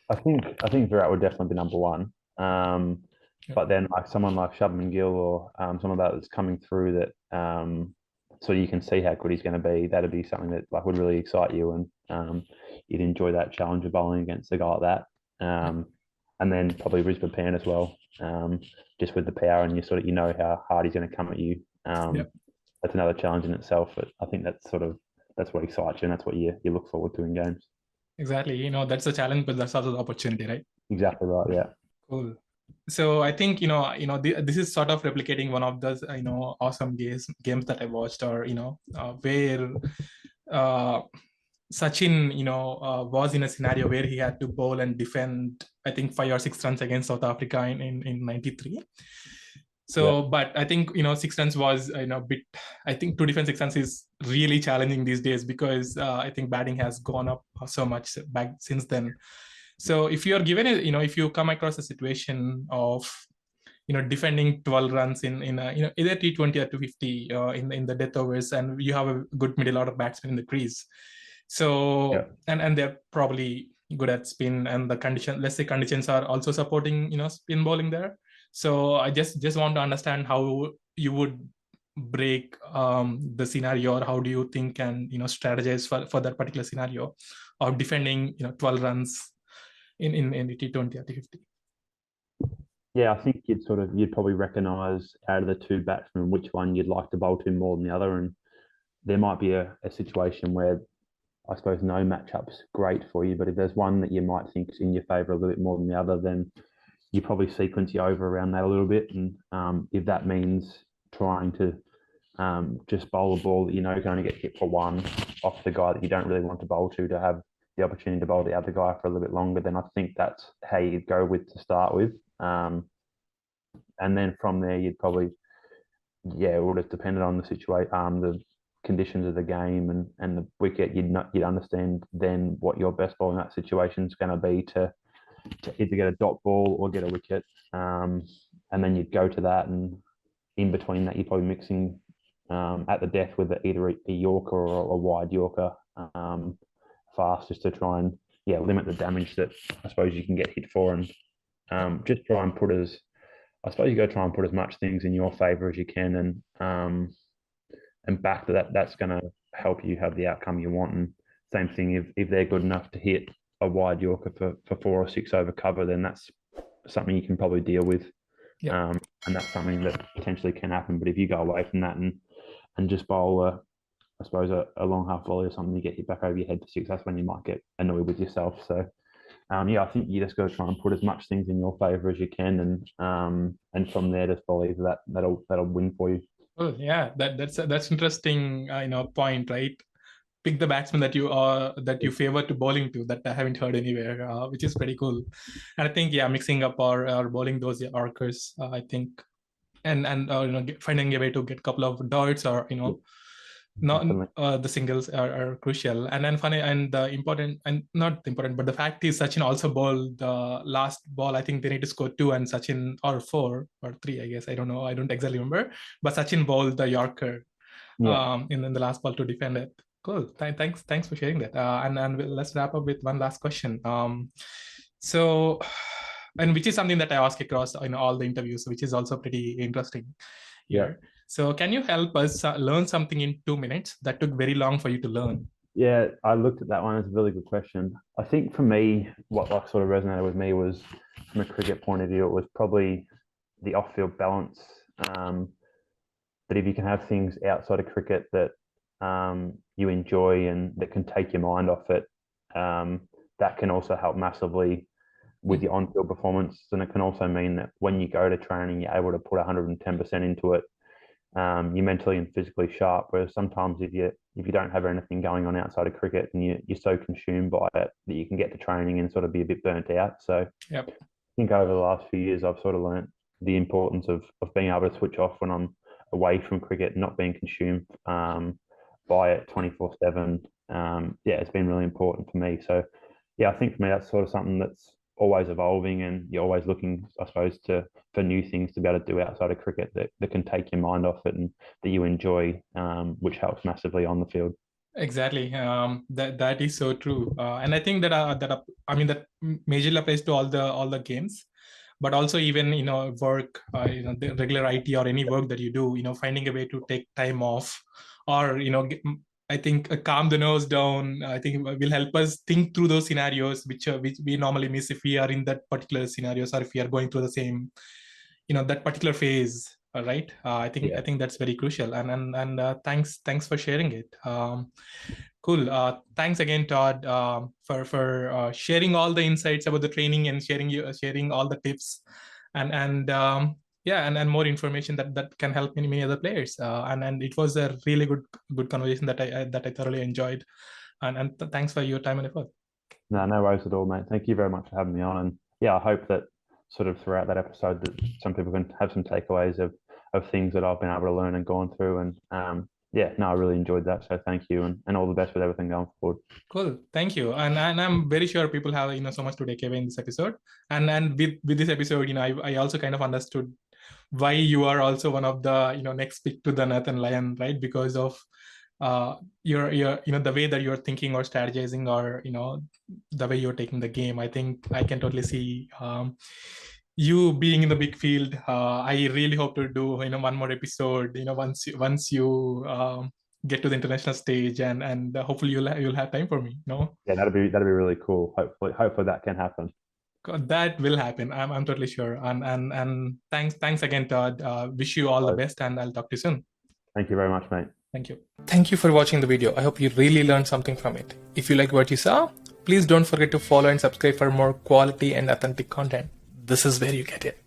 I think Virat would definitely be number one. But then like someone like Shubman Gill or someone that's coming through that so you can see how good he's going to be. That'd be something that would really excite you, and you'd enjoy that challenge of bowling against a guy like that. And then probably Rishabh Pant as well, just with the power, and you know how hard he's going to come at you. That's another challenge in itself, but I think that's what excites you, and that's what you look forward to in games. Exactly. That's the challenge, but that's also the opportunity, right? Exactly right. Yeah. Cool. So I think this is sort of replicating one of those awesome games that I watched, or where Sachin, was in a scenario where he had to bowl and defend, I think, 5 or 6 runs against South Africa in '93. So, Yeah. but I think 6 runs was a bit. I think to defend 6 runs is really challenging these days because I think batting has gone up so much back since then. So, if you are given if you come across a situation of defending 12 runs in either T20 or 250 in the death overs, and you have a good middle order batsman in the crease. So Yeah. and they're probably good at spin, and the let's say conditions are also supporting spin bowling there. So I just want to understand how you would break the scenario, or how do you think and strategize for that particular scenario of defending 12 runs in the T20 or T50. Yeah, I think you'd probably recognise out of the two batsmen which one you'd like to bowl to more than the other, and there might be a situation where I suppose no matchup's great for you, but if there's one that you might think is in your favour a little bit more than the other, then you probably sequence you over around that a little bit, and if that means trying to just bowl a ball that you know is going to get hit for one off the guy that you don't really want to bowl to have the opportunity to bowl the other guy for a little bit longer, then I think that's how you'd go with to start with. And then from there, you'd probably, it would have depended on the situation, the conditions of the game and the wicket. You'd understand then what your best ball in that situation is going to be to either get a dot ball or get a wicket. And then you'd go to that, and in between that, you're probably mixing at the death with either a Yorker or a wide Yorker fast, just to try and limit the damage that I suppose you can get hit for, and just try and you got to try and put as much things in your favour as you can, and back to that. That's going to help you have the outcome you want. And same thing, if they're good enough to hit a wide Yorker for 4 or 6 over cover, then that's something you can probably deal with. Yeah. And that's something that potentially can happen. But if you go away from that and just bowl I suppose a long half volley or something, you get hit back over your head for 6, that's when you might get annoyed with yourself. So I think you just got to try and put as much things in your favour as you can, and from there just believe that'll win for you. Oh yeah, that's interesting. Point, right? Pick the batsman that you favor to bowling to, that I haven't heard anywhere, which is pretty cool. And I think mixing up or bowling those Yorkers, I think, and finding a way to get a couple of darts, or not the singles are crucial. And then funny, and the important, and not important, but the fact is Sachin also bowled the last ball. I think they need to score 2, and Sachin, or 4 or 3, I guess, I don't know, I don't exactly remember, but Sachin bowled the Yorker in the last ball to defend it. Cool. Thanks for sharing that. And let's wrap up with one last question. So, and which is something that I ask across all the interviews, which is also pretty interesting here. Yeah. So, can you help us learn something in 2 minutes that took very long for you to learn? Yeah, I looked at that one. It's a really good question. I think for me, what sort of resonated with me was, from a cricket point of view, it was probably the off-field balance. That if you can have things outside of cricket that you enjoy and that can take your mind off it, that can also help massively with your on-field performance. And it can also mean that when you go to training, you're able to put 110% into it. You're mentally and physically sharp. Whereas sometimes if you don't have anything going on outside of cricket, and you're so consumed by it that you can get to training and sort of be a bit burnt out. So yep. I think over the last few years, I've sort of learnt the importance of being able to switch off when I'm away from cricket, not being consumed by it 24/7. It's been really important for me. So I think for me, that's sort of something that's always evolving, and you're always looking, I suppose, for new things to be able to do outside of cricket that can take your mind off it and that you enjoy, which helps massively on the field. Exactly. That is so true. And I think that that majorly applies to all the games, but also even work, the regular IT or any work that you do, finding a way to take time off, or I think calm the nerves down, I think will help us think through those scenarios which we normally miss if we are in that particular scenarios, or if we are going through the same that particular phase. Right. I think that's very crucial. And thanks for sharing it. Cool. Thanks again, Todd, for sharing all the insights about the training, and sharing all the tips, and more information that can help many other players. And it was a really good conversation that I thoroughly enjoyed. And thanks for your time and effort. No worries at all, mate. Thank you very much for having me on. And yeah, I hope that sort of throughout that episode that some people can have some takeaways of things that I've been able to learn and gone through. And I really enjoyed that. So thank you, and all the best with everything going forward. Cool, thank you. And I'm very sure people have so much to take away in this episode. And with this episode, I also kind of understood why you are also one of the next pick to the Nathan Lyon, right? Because of your the way that you're thinking or strategizing, or the way you're taking the game. I think I can totally see you being in the big field. I really hope to do one more episode once you get to the international stage, and hopefully you'll have time for me. Yeah, that'd be really cool. Hopefully that can happen. That will happen. I'm totally sure. And thanks again, Todd. Wish you all the best, and I'll talk to you soon. Thank you very much, mate. Thank you. Thank you for watching the video. I hope you really learned something from it. If you like what you saw, please don't forget to follow and subscribe for more quality and authentic content. This is where you get it.